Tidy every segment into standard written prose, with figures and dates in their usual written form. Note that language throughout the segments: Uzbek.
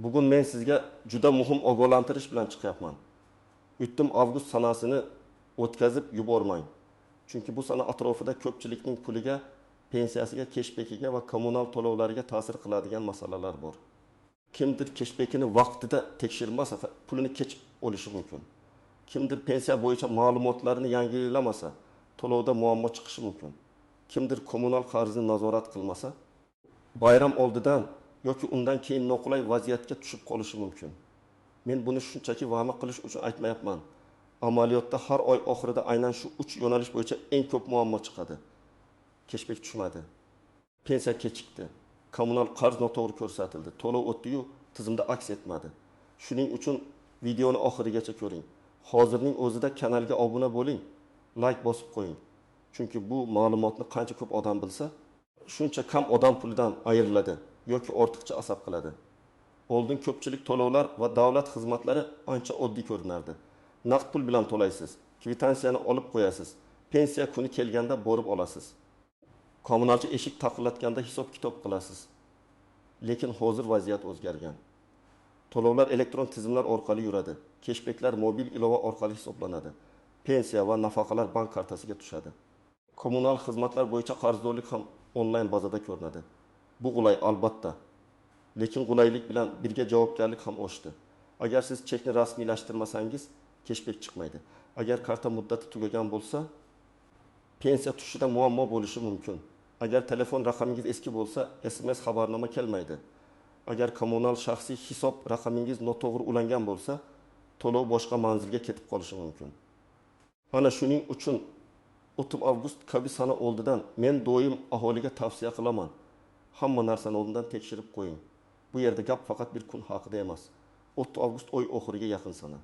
Bugun men sizga juda muhim ogohlantirish bilan chiqyapman. O'tdim avgust sanasini o'tkazib yubormang. Chunki bu sana atrofida ko'pchilikning puliga, pensiyasiga, keshbekiga va kommunal to'lovlariga ta'sir qiladigan masalalar bor. Kimdir keshbekini vaqtida tekshirmasa, pulini kech olishi mumkin. Kimdir pensiya bo'yicha ma'lumotlarini yangilamasa, to'lovda muammo chiqishi mumkin. Kimdir kommunal qarzni nazorat qilmasa, bayram oldidan yoki undan keyin noqulay vaziyatga tushib qolishi mumkin. Men buni shunchaki vahma qilish uchun aytmayapman. Amaliyotda har oy oxirida aynan shu 3 yo'nalish bo'yicha eng ko'p muammo chiqadi. Keshbek tushmadi. Pensiya kechikdi. Kommunal qarz noto'g'ri ko'rsatildi. To'lov o'tdi-yu, tizimda aks etmadi. Shuning uchun videoni oxirigacha ko'ring. Hozirning o'zida kanalga obuna bo'ling, like bosib qo'ying. Chunki bu ma'lumotni qancha ko'p odam bilsa, shuncha kam odam pulidan ayriladi yoki ortiqcha asab qiladi. Oldin ko'pchilik to'lovlar va davlat xizmatlari ancha oddiy ko'rinardi. Naqd pul bilan to'laysiz, kvitansiyani olib qo'yasiz, pensiya kuni kelganda borib olasiz. Kommunalchi eshik taqillatganda hisob-kitob qilasiz. Lekin hozir vaziyat o'zgargan. To'lovlar elektron tizimlar orqali yuradi. Keshbeklar mobil ilova orqali hisoblanadi. Pensiya va nafaqalar bank kartasiga tushadi. Kommunal xizmatlar bo'yicha qarzdorlik ham onlayn bazada ko'rinadi. Bu qulay albatta. Lekin qulaylik bilan birga javobgarlik ham oshdi. Agar siz chekni rasmiylashtirmasangiz, keshbek chiqmaydi. Agar karta muddati tugagan bo'lsa, pensiya tushishida muammo bo'lishi mumkin. Agar telefon raqamingiz eski bo'lsa, SMS xabarnoma kelmaydi. Agar kommunal shaxsiy hisob raqamingiz noto'g'ri ulangan bo'lsa, to'lov boshqa manzilga ketib qolishi mumkin. Ana shuning uchun 30 avgust kabi sana oldidan men doim aholiga tavsiya qilaman. Hamma narsani oldindan tekshirib qo'ying. Bu yerda gap faqat bir kun haqida emas. 30 avgust oy oxiriga yaqin sana.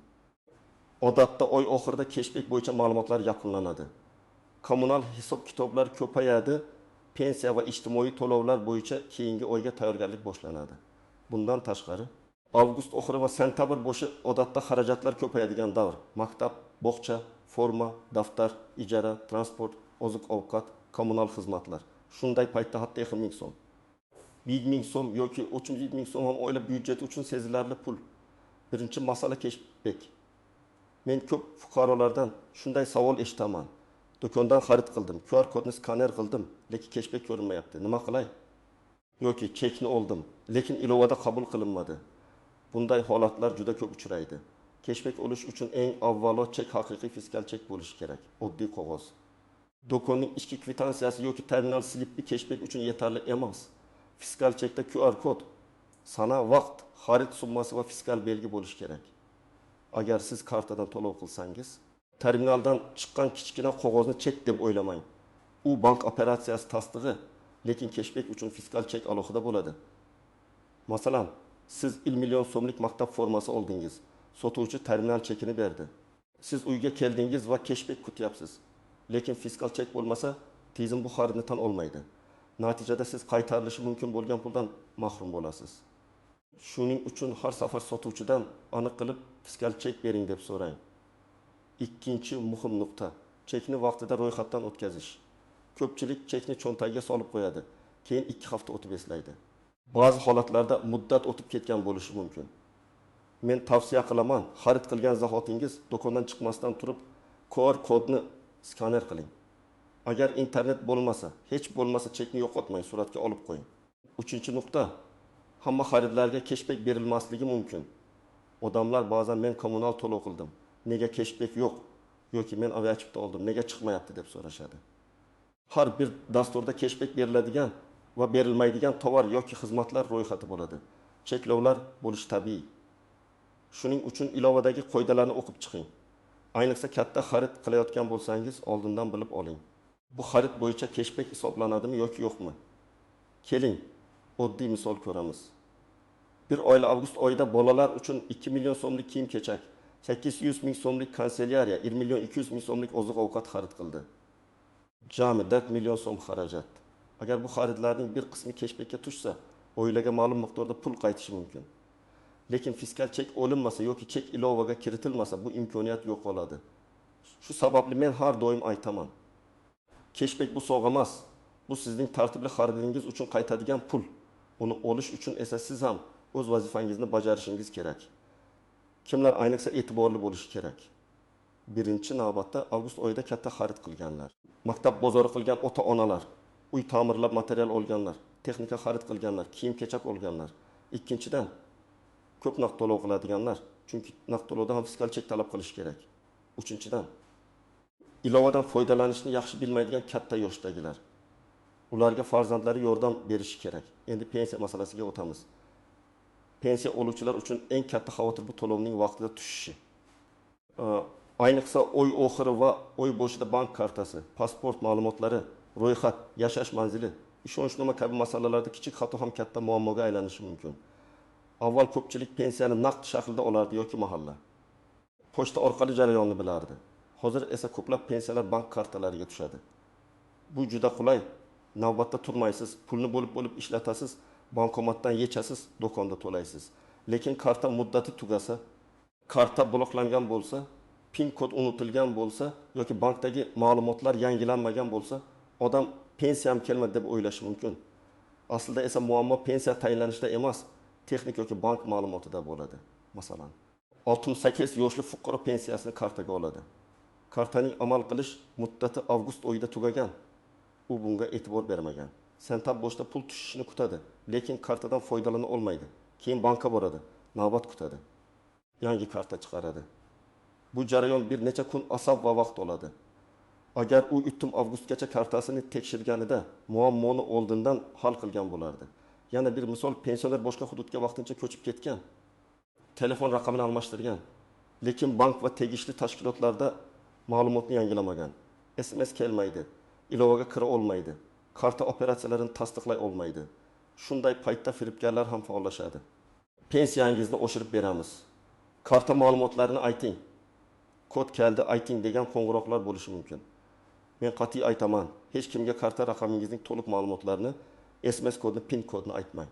Odatda oy oxirida keshbek bo'yicha ma'lumotlar yakunlanadi. Kommunal hisob-kitoblar ko'payadi, pensiya va ijtimoiy to'lovlar bo'yicha keyingi oyga tayyorgarlik boshlanadi. Bundan tashqari, avgust oxiri va sentabr boshi odatda xarajatlar ko'payadigan davr. Maktab, bog'cha, forma, daftar, ijara, transport, oziq-ovqat, kommunal xizmatlar. Shunday paytda hatto 1000 so'm, 1000 so'm yoki 300 so'm ham oila byudjeti uchun sezilarli pul. Birinchi masala keshbek. Men ko'p fuqarolardan shunday savol eshitaman. Do'kondan xarid qildim, QR kodni skaner qildim, lekin keshbek ko'rinmayapti. Nima qilay? Yoki chekni oldim, lekin ilovada qabul qilinmadi. Bunday holatlar juda ko'p uchraydi. Keshbek olish uchun eng avvalo chek haqiqiy fiskal chek bo'lishi kerak, oddiy qog'oz. Do'konning ichki kvitansiyasi yoki terminal slipi keshbek uchun yetarli emas. Fiskal chekda QR kod, sana, vaqt, xarid summasi va fiskal belgi bo'lishi kerak. Agar siz kartadan to'lov qilsangiz, terminaldan chiqqan kichkina qog'ozni chek deb o'ylamang. U bank operatsiyasi tasdig'i, lekin keshbek uchun fiskal chek alohida bo'ladi. Masalan, siz 1 million so'mlik maktab formasi oldingiz. Sotuvchi terminal chekini berdi. Siz uyga keldingiz va keshbek kutyapsiz. Lekin fiskal chek bo'lmasa, tizim bu xaridni tan olmaydi. Natijada siz qaytarilishi mumkin bo'lgan puldan mahrum bo'lasiz. Shuning uchun har safar sotuvchidan aniq qilib fiskal chek bering deb so'rang. Ikkinchi muhim nuqta, chekni vaqtida ro'yxatdan o'tkazish. Ko'pchilik chekni cho'ntagiga solib qo'yadi, keyin 2 hafta o'tib eslaydi. Ba'zi holatlarda muddat o'tib ketgan bo'lishi mumkin. Men tavsiya qilaman, xarid qilgan zahotingiz do'kondan chiqmasdan turib QR kodni skaner qiling. Agar internet bo'lmasa, hech bo'lmasa chekni yo'qotmang, suratga olib qo'ying. 3-nuqta, hamma xaridlarga keshbek berilmasligi mumkin. Odamlar ba'zan men kommunal to'lov qildim, nega keshbek yo'q yoki men aviachipta oldim, nega chiqmayapti deb so'rashadi. Har bir dasturda keshbek beriladigan va berilmaydigan tovar yoki xizmatlar ro'yxati bo'ladi. Cheklovlar bo'lishi tabiiy. Shuning uchun ilovadagi qoidalarni o'qib chiqing. Ayniqsa katta xarid qilayotgan bo'lsangiz, oldindan bilib oling. Bu xarid bo'yicha keshbek hisoblanadimi yoki yo'qmi? Keling, oddiy misol ko'ramiz. Bir oila avgust oyida bolalar uchun 2 million so'mlik kiyim-kechak, 800 ming so'mlik kanselyariya, 1 million 200 ming so'mlik oziq-ovqat xarid qildi. Jami 4 million so'm xarajat. Agar bu xaridlarning bir qismi keshbekka tushsa, oilaga ma'lum miqdorda pul qaytishi mumkin. Lekin fiskal chek olinmasa yoki chek ilovaga kiritilmasa, bu imkoniyat yo'q bo'ladi. Shu sababli men har doim aytaman. Keshbek bu sovg'a emas. Bu sizning tartibli xaridingiz uchun qaytadigan pul. Uni olish uchun esa siz ham o'z vazifangizni bajarishingiz kerak. Kimlar ayniqsa e'tiborli bo'lishi kerak. Birinchi navbatda avgust oyida katta xarid qilganlar, maktab bozori qilgan ota-onalar, uy ta'mirlab material olganlar, texnika xarid qilganlar, kiyim-kechak olganlar. Ikkinchidan, ko'p naqd to'lov qiladiganlar, chunki naqd to'lovda ham fiskal chek talab qilish kerak. Uchinchidan, ilovadan foydalanishni yaxshi bilmaydigan katta yoshdagilar. Ularga farzandlari yordam berishi kerak. Endi pensiya masalasiga o'tamiz. Pensiya oluvchilar uchun eng katta xavotir bu to'lovning vaqtida tushishi. Ayniqsa oy oxiri va oy boshida bank kartasi, pasport ma'lumotlari, ro'yxat, yashash manzili, ishonchnoma kabi masalalarda kichik xato ham katta muammoga aylanishi mumkin. Avval ko'pchilik pensiyani naqd shaklda olardi yoki mahalla. Pochta orqali jarayonni bilardi. Hozir esa ko'plab pensiyalar bank kartalariga tushadi. Bu juda qulay. Navbatda turmaysiz, pulni bo'lib ishlatasiz, bankomatdan yechasiz, do'konda to'laysiz. Lekin karta muddati tugasa, karta bloklangan bo'lsa, pin kod unutilgan bo'lsa yoki bankdagi ma'lumotlar yangilanmagan bo'lsa, odam pensiyam kelmadi deb o'ylashi mumkin. Aslida esa muammo pensiya tayinlanishida emas, texnik yoki bank ma'lumotida bo'ladi. Masalan, 68 yoshli fuqaro pensiyasini kartaga oladi. Kartaning amal qilish muddati avgust oyida tugagan. U bunga e'tibor bermagan. Sentab boshida pul tushishini kutadi, lekin kartadan foydalana olmaydi. Keyin bankka boradi, navbat kutadi. Yangi karta chiqaradi. Bu jarayon bir necha kun asob va vaqt oladi. Agar u 3 avgustgacha kartasini tekshirganida muammoni oldindan hal qilgan bo'lardi. Yana bir misol, pensioner boshqa hududga vaqtincha ko'chib ketgan. Telefon raqamini almashtirgan, lekin bank va tegishli tashkilotlarda ma'lumotni yangilamagan. SMS kelmaydi, ilovaga kira olmaydi, karta operatsiyalarini tasdiqlay olmaydi. Shunday paytda firibgarlar ham faollashadi. Pensiyangizni oshirib beramiz. Karta ma'lumotlarini ayting. Kod keldi ayting degan qo'ng'iroqlar bo'lishi mumkin. Men qat'iy aytaman, hech kimga karta raqamingizning to'liq ma'lumotlarini, SMS kodini, PIN kodini aytmang.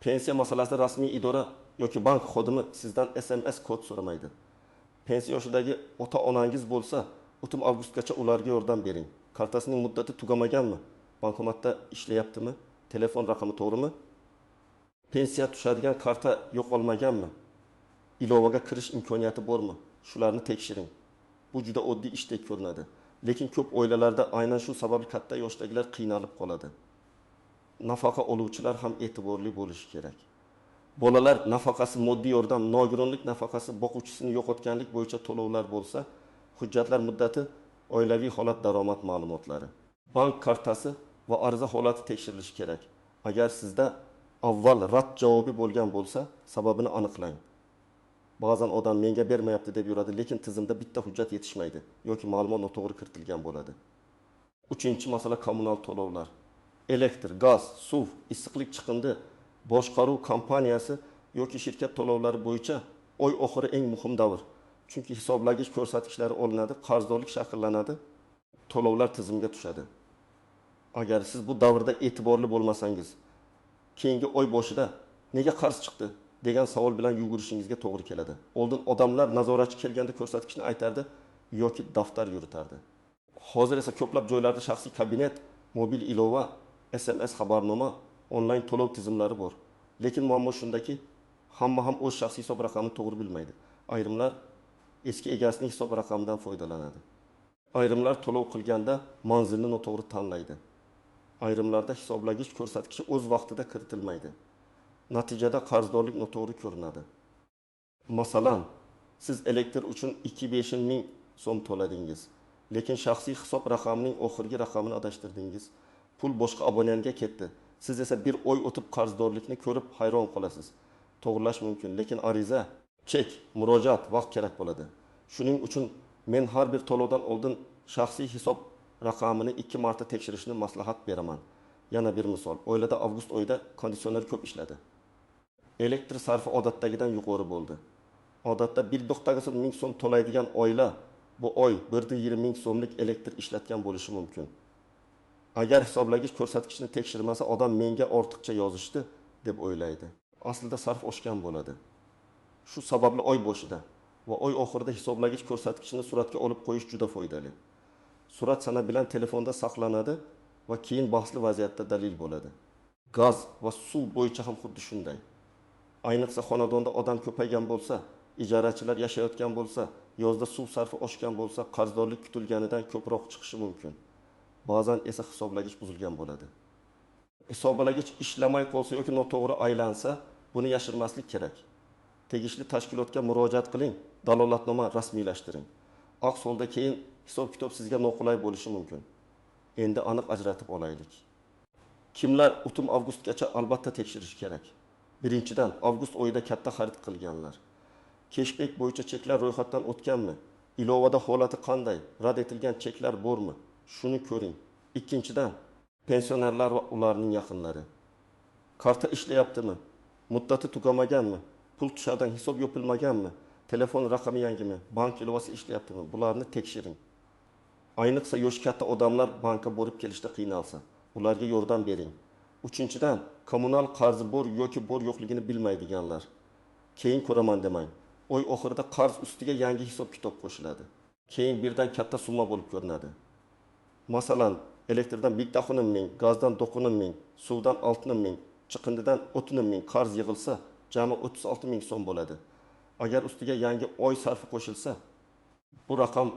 Pensiya masalasida rasmiy idora yoki bank xodimi sizdan SMS kod so'ramaydi. Pensiya yoshidagi ota-onangiz bo'lsa, 3 avgustgacha ularga yordam bering. Kartasining muddati tugamaganmi? Bankomatda ishlayaptimi? Telefon raqami to'g'rimi? Pensiya tushadigan karta yo'qolmaganmi? Ilovaga kirish imkoniyati bormi? Shularni tekshiring. Bu juda oddiy ishdek ko'rinadi. Lekin ko'p oilalarda aynan shu sababli katta yoshdagilar qiynalib qoladi. Nafaqa oluvchilar ham e'tiborli bo'lishi kerak. Bolalar nafaqasi, moddiy yordam, nogironlik nafaqasi, boquvchisini yo'qotganlik bo'yicha to'lovlar bo'lsa, hujjatlar muddati, oilaviy holat, daromad ma'lumotlari, bank kartasi va ariza holati tekshirilishi kerak. Agar sizda avval rad javobi bo'lgan bo'lsa, sababini aniqlang. Ba'zan odam menga bermayapti deb yuradi, lekin tizimda bitta hujjat yetishmaydi yoki ma'lumot noto'g'ri kiritilgan bo'ladi. 3-masala kommunal to'lovlar. Elektr, gaz, suv, issiqlik chiqindi, boshqaruv kompaniyasi yoki shirkat to'lovlari bo'yicha oy oxiri eng muhim davr. Chunki hisoblagich ko'rsatkichlari olinadi, qarzdorlik shakllanadi, to'lovlar tizimga tushadi. Agar siz bu davrda e'tiborli bo'lmasangiz, keyingi oy boshida nega qarz chiqdi degan savol bilan yugurishingizga to'g'ri keladi. Oldin odamlar nazoratchi kelganda ko'rsatkichni aytardi yoki daftar yuritardi. Hozir esa ko'plab joylarda shaxsiy kabinet, mobil ilova, SMS xabarnoma, onlayn to'lov tizimlari bor. Lekin muammo shundaki, hamma ham o'z shaxsiy hisob raqamini to'g'ri bilmaydi. Ayrimlar eski egasining hisob raqamidan foydalanadi. Ayrimlar to'lov qilganda manzilni noto'g'ri tanlaydi. Ayrimlarda hisoblagich ko'rsatkichi o'z vaqtida kiritilmaydi. Natijada qarzdorlik noto'g'ri ko'rinadi. Masalan, siz elektr uchun 2-5 ming so'm to'ladingiz, lekin shaxsiy hisob raqamining oxirgi raqamini adashtirdingiz. Pul boshqa abonentga ketdi. Siz esa bir oy o'tib qarzdorlikni ko'rib hayron qolasiz. To'g'rilash mumkin, lekin ariza, chek, murojaat vaqt kerak bo'ladi. Shuning uchun men har bir to'lovdan oldin shaxsiy hisob raqamini 2 marta tekshirishni maslahat beraman. Yana bir misol, oilada avgust oyida konditsioner ko'p ishladi. Elektr sarfi odatdagidan yuqori bo'ldi. Odatda bir nuqtagasi 1000 so'm to'laydigan oila bu oy 120 ming so'mlik elektr ishlatgan bo'lishi mumkin. Agar hisoblagich ko'rsatkichni tekshirmasa, odam menga ortiqcha yozishdi deb o'ylaydi. Aslida sarf oshgan bo'ladi. Shu sababli oy boshida va oy oxirida hisoblagich ko'rsatkichini suratga olib qo'yish juda foydali. Surat sana bilan telefonda saqlanadi va keyin bahsli vaziyatda dalil bo'ladi. Gaz va suv bo'yicha ham xuddi shunday. Ayniqsa xonadonda odam ko'paygan bo'lsa, ijarachilar yashayotgan bo'lsa, yozda suv sarfi oshgan bo'lsa, qarzdorlik kutilganidan ko'proq chiqishi mumkin. Ba'zan esa hisoblagich buzilgan bo'ladi. Hisoblagich ishlamay qolsa yoki noto'g'ri aylansa, buni yashirmaslik kerak. Tegishli tashkilotga murojaat qiling, dalolatnoma rasmiylashtiring. Aqsolda keyin hisob-kitob sizga noqulay bo'lishi mumkin. Endi aniq ajratib olaylik. Kimlar o'tim avgustgacha albatta tekshirish kerak? Birinchidan, avgust oyida katta xarid qilganlar. Cashback bo'yicha cheklar ro'yxatdan o'tganmi? Ilovada holati qanday? Rad etilgan cheklar bormi? Shuni ko'ring. Ikkinchidan, pensionerlar va ularning yaqinlari. Karta ishlayaptimi? Muddati tugamaganmi? Pul tushadigan hisob yopilmaganmi? Telefon raqami yangimi? Bank ilovasi ishlayaptimi? Bularni tekshiring. Ayniqsa yosh katta odamlar bankka borib kelishda qiynalsa, ularga yordam bering. Uchinchidan, kommunal qarzi bor yoki bor yo'qligini bilmaydiganlar. Keyin ko'raman demang. Oy oxirida qarz ustiga yangi hisob-kitob qo'shiladi. Keyin birdan katta summa bo'lib ko'rinadi. Masalan, elektrdan bitta xonim ming, gazdan 9 ming, suvdan 6 ming, chiqindidan 30 ming qarz yig'ilsa, jami 36 ming so'm bo'ladi. Agar ustiga yangi oy sarfi qo'shilsa, bu raqam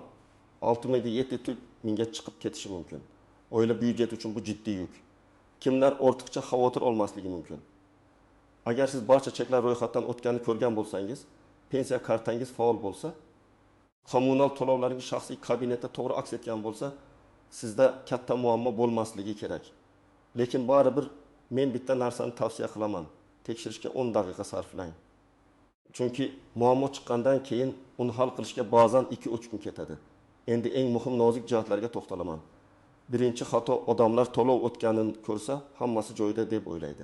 6-7 mingga chiqib ketishi mumkin. Oila byudjet uchun bu jiddiy yuk. Kimlar ortiqcha xavotir olmasligi mumkin. Agar siz barcha cheklar ro'yxatdan o'tganini ko'rgan bo'lsangiz, pensiya kartangiz faol bo'lsa, kommunal to'lovlaringiz shaxsiy kabinetda to'g'ri aks etgan bo'lsa, sizda katta muammo bo'lmasligi kerak. Lekin baribir men bitta narsani tavsiya qilaman. Tekshirishga 10 daqiqa sarflang. Chunki muammo chiqqandan keyin uni hal qilishga ba'zan 2-3 kun ketadi. Endi eng muhim nozik jihatlarga to'xtalaman. Birinchi xato, odamlar to'lov o'tganini ko'rsa, hammasi joyida deb o'ylaydi.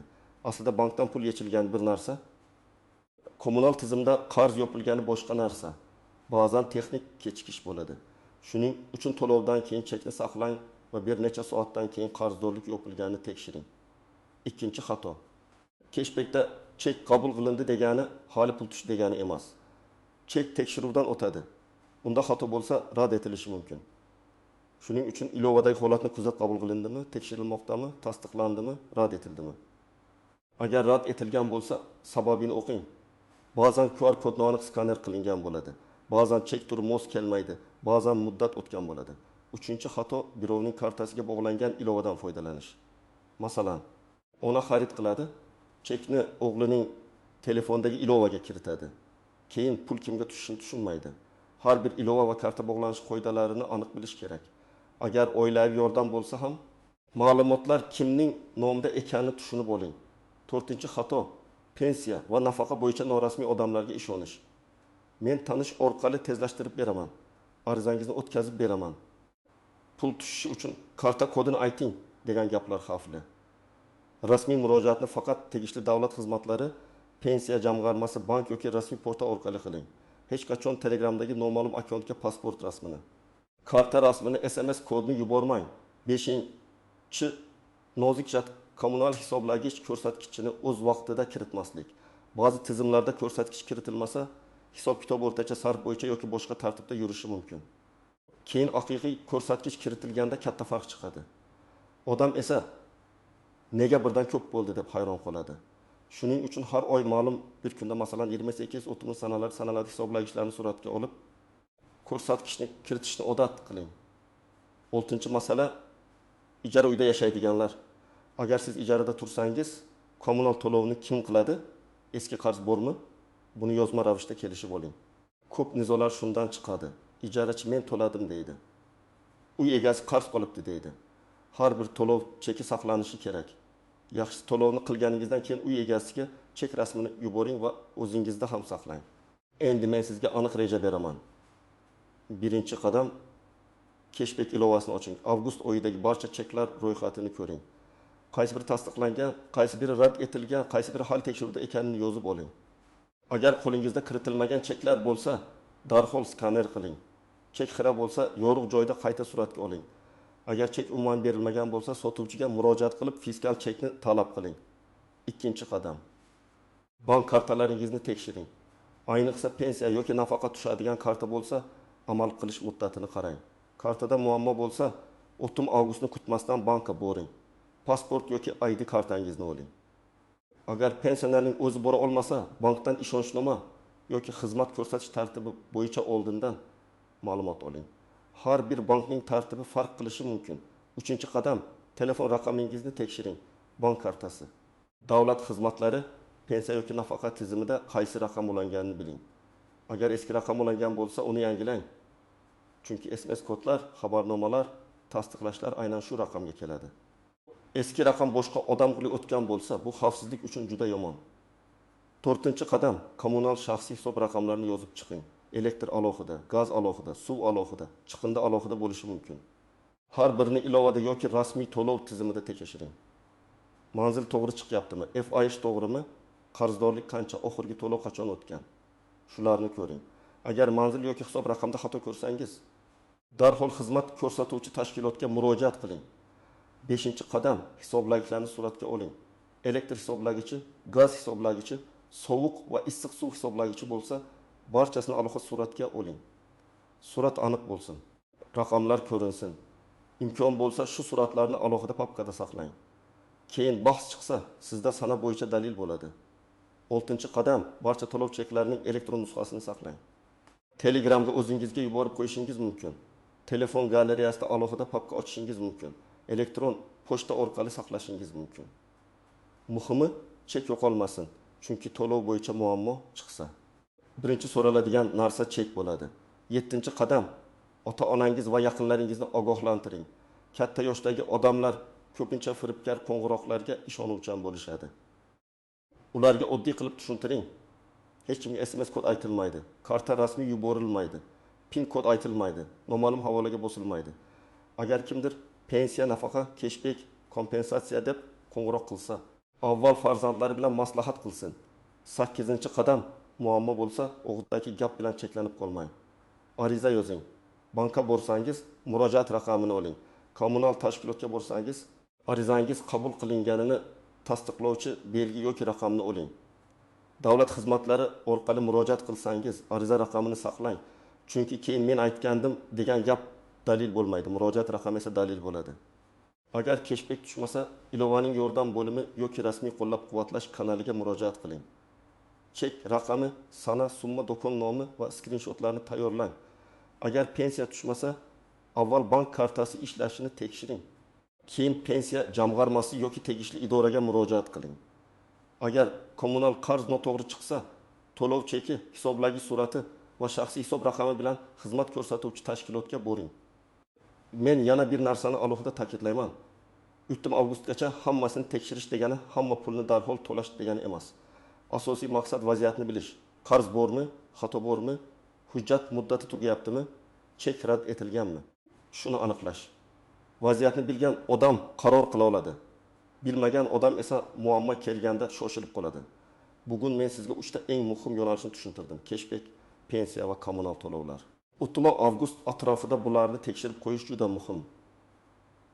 Aslida bankdan pul yechilgan bir narsa, kommunal tizimda qarz yopilgani boshqa narsa. Ba'zan texnik kechikish bo'ladi. Shuning uchun to'lovdan keyin chekni saqlang va bir necha soatdan keyin qarzdorlik yopilganini tekshiring. Ikkinchi xato. Cashbackda chek qabul qilindi degani hali pul tush degani emas. Chek tekshiruvdan o'tadi. Unda xato bo'lsa rad etilishi mumkin. Shuning uchun ilovadagi holatni kuzat qabul qilindimi, tekshirilmoqdami, tasdiqlandimi, rad etildimi? Agar rad etilgan bo'lsa, sababini o'qing. Ba'zan QR kodni aniq skaner qilingan bo'ladi. Ba'zan chek turi mos kelmaydi, ba'zan muddat o'tgan bo'ladi. Uchinchi xato, birovning kartasiga bog'langan ilovadan foydalanish. Masalan, ona xarid qiladi, chekni o'g'lining telefondagi ilovaga kiritadi. Keyin pul kimga tushishini tushunmaydi. Har bir ilova va karta bog'lanish qoidalarini aniq bilish kerak. Agar oilaviy yordam bo'lsa ham, ma'lumotlar kimning nomida ekanini tushunib oling. 4-xato, pensiya va nafaqa bo'yicha norasmiy odamlarga ishonish. Men tanish orqali tezlashtirib beraman. Arizangizni o'tkazib beraman. Pul tushishi uchun karta kodini ayting degan gaplar xavfli. Rasmiy murojaatni faqat tegishli davlat xizmatlari, pensiya jamg'armasi, bank yoki rasmiy portal orqali qiling. Hech qachon Telegramdagi noma'lum akkauntga pasport rasmini, karta rasmini, SMS kodini yubormang. 5-chi nozik jihat, kommunal hisoblagich ko'rsatkichini o'z vaqtida kiritmaslik. Ba'zi tizimlarda ko'rsatkich kiritilmasa, hisob-kitob o'rtacha sarf bo'yicha yoki boshqa tartibda yurishi mumkin. Keyin haqiqiy ko'rsatkich kiritilganda katta farq chiqadi. Odam esa nega birdan ko'p bo'ldi deb hayron qoladi. Shuning uchun har oy ma'lum bir kunda, masalan 28-30 sanalari hisoblagichlarni suratga olib, ko'rsatkichni kiritishni odat qiling. 6-masala, ijara uyda yashaydiganlar. Agar siz ijarada tursangiz, kommunal to'lovni kim qiladi? Eski qarz bormi? Buni yozma ravishda kelishib oling. Ko'p nizolar shundan chiqadi. Ijarachi men to'ladim deydi. Uy egasi qarz qolibdi deydi. Har bir to'lov cheki saqlanishi kerak. Yaxshi to'lovni qilganingizdan keyin uy egasiga chek rasmini yuboring va o'zingizda ham saqlang. Endi men sizga aniq reja beraman. Birinchi qadam, cashback ilovasini oching. Avgust oyidagi barcha cheklar ro'yxatini ko'ring. Qaysi biri tasdiqlangan, qaysi biri rad etilgan, qaysi biri hali tekshiruvda ekanini yozib oling. Agar qo'lingizda kiritilmagan cheklar bo'lsa, darhol skaner qiling. Chek xira bo'lsa, yorug' joyda qayta suratga oling. Agar chek umuman berilmagan bo'lsa, sotuvchiga murojaat qilib fiskal chekni talab qiling. Ikkinchi qadam. Bank kartalaringizni tekshiring. Ayniqsa pensiya yoki nafaqa tushadigan karta bo'lsa, amal qilish muddatini qarang. Kartada muammo bo'lsa, o'tim avgustni kutmasdan bankka boring. Pasport yoki ID kartangizni oling. Agar pensionerning o'zi bora olmasa, bankdan ishonchnoma yoki xizmat ko'rsatish tartibi bo'yicha oldindan ma'lumot oling. Har bir bankning tartibi farq qilishi mumkin. 3-qadam, telefon raqamingizni tekshiring. Bank kartasi. Davlat xizmatlari pensiya yoki nafaqa tizimida qaysi raqam ulanganini biling. Agar eski raqam ulangan bo'lsa, uni yangilang. Chunki SMS kodlar, xabarnomalar, tasdiqlashlar aynan shu raqamga keladi. Eski raqam boshqa odam qo'liga o'tgan bo'lsa, bu xavfsizlik uchun juda yomon. 4-qadam, kommunal shaxsiy hisob raqamlarini yozib chiqing. Elektr alohida, gaz alohida, suv alohida, chiqindi alohida bo'lishi mumkin. Har birini ilovada yoki rasmiy to'lov tizimida tekshiring. Manzil to'g'ri chiqyaptimi? FIH to'g'rimi? Qarzdorlik qancha? Oxirgi to'lov qachon o'tgan? Shularni ko'ring. Agar manzil yoki hisob raqamda xato ko'rsangiz, darhol xizmat ko'rsatuvchi tashkilotga murojaat qiling. 5-qadam, hisoblagichlarni suratga oling. Elektr hisoblagichi, gaz hisoblagichi, sovuq va issiq suv hisoblagichi bo'lsa, barchasini alohida suratga oling. Surat aniq bo'lsin. Raqamlar ko'rinsin. Imkon bo'lsa, shu suratlarni alohida papkada saqlang. Keyin bahs chiqsa, sizda sana bo'yicha dalil bo'ladi. 6-qadam, barcha to'lov cheklarining elektron nusxasini saqlang. Telegramga o'zingizga yuborib qo'yishingiz mumkin. Telefon galereyasida alohida papka ochishingiz mumkin. Elektron pochta orqali saqlashingiz mumkin. Muhimi, chek yo'qolmasin, chunki to'lov bo'yicha muammo chiqsa. Birinchi so'raladigan narsa chek bo'ladi. 7-qadam, ota-onangiz va yaqinlaringizni ogohlantiring. Katta yoshdagi odamlar ko'pincha firibgar qo'ng'iroqlarga ishonuvchan bo'lishadi. Ularga oddiy qilib tushuntiring. Hech kimga SMS kod aytilmaydi, karta rasmiy yuborilmaydi, PIN kod aytilmaydi, noma'lum havolaga bosilmaydi. Agar kimdir pensiya, nafaqa, cashback, kompensatsiya deb qo'ng'iroq qilsa, avval farzandlari bilan maslahat qilsin. 8-qadam, muammo bo'lsa, o'g'itdagi gap bilan cheklanib qolmang. Ariza yozing. Bankka borsangiz, murojaat raqamini oling. Kommunal tashkilotga borsangiz, arizangiz qabul qilinganini tasdiqlovchi belgi yoki raqamni oling. Davlat xizmatlari orqali murojaat qilsangiz, ariza raqamini saqlang. Chunki keyin men aytgandim degan gap dalil bo'lmaydi. Murojaat raqami esa dalil bo'ladi. Agar cashback tushmasa, ilovaning yordam bo'limi yoki rasmiy qo'llab-quvvatlash kanaliga murojaat qiling. Chek raqami, sana, summa, do'kon nomi va skrinshotlarni tayyorlang. Agar pensiya tushmasa, avval bank kartasi ishlashini tekshiring. Keyin pensiya jamg'armasi yoki tegishli idoraga murojaat qiling. Agar kommunal qarz noto'g'ri chiqsa, to'lov cheki, hisoblagi surati va shaxsiy hisob raqami bilan xizmat ko'rsatuvchi tashkilotga boring. Men yana bir narsani alohida ta'kidlayman. 3-avgustgacha hammasini tekshirish degani hamma pulni darhol to'lash degani emas. Asosiy maqsad vaziyatni bilish. Qarz bormi, xato bormi, hujjat muddati tugayaptimi, chek rad etilganmi? Shuni aniqlash. Vaziyatni bilgan odam qaror qila oladi. Bilmagan odam esa muammo kelganda shoshilib qoladi. Bugun men sizga 3 eng muhim yo'nalishni tushuntirdim. Cashback, pensiya va kommunal to'lovlar. 3-avgust atrofida bularni tekshirib qo'yish juda muhim.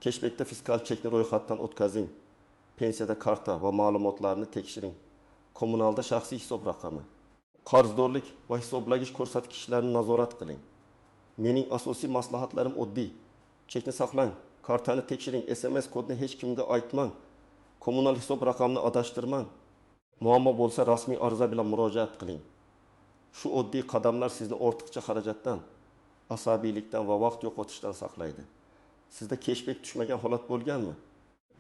Cashbackda fiskal chekni ro'yxatdan o'tkazing. Pensiyada karta va ma'lumotlarni tekshiring. Kommunalda shaxsiy hisob raqami. Qarzdorlik va hisoblagich ko'rsatkichlarini nazorat qiling. Mening asosiy maslahatlarim oddiy. Chekni saqlang, kartani tekshiring, SMS kodni hech kimga aytmang. Kommunal hisob raqamini adashtirmang. Muammo bo'lsa rasmiy ariza bilan murojaat qiling. Shu oddiy qadamlar sizni ortiqcha xarajatdan, asabiylikdan va vaqt yo'qotishdan saqlaydi. Sizda cashback tushmagan holat bo'lganmi?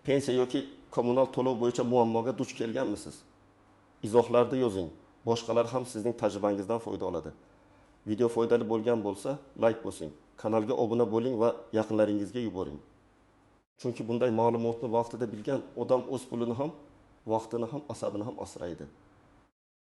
Pensiya yoki kommunal to'lov bo'yicha muammoga duch kelganmisiz? Izohlarda yozing. Boshqalar ham sizning tajribangizdan foyda oladi. Video foydali bo'lgan bo'lsa, like bosing. Kanalga obuna bo'ling va yaqinlaringizga yuboring. Chunki bunday ma'lumotni vaqtida bilgan odam o'z pulini ham, vaqtini ham, asabini ham asraydi.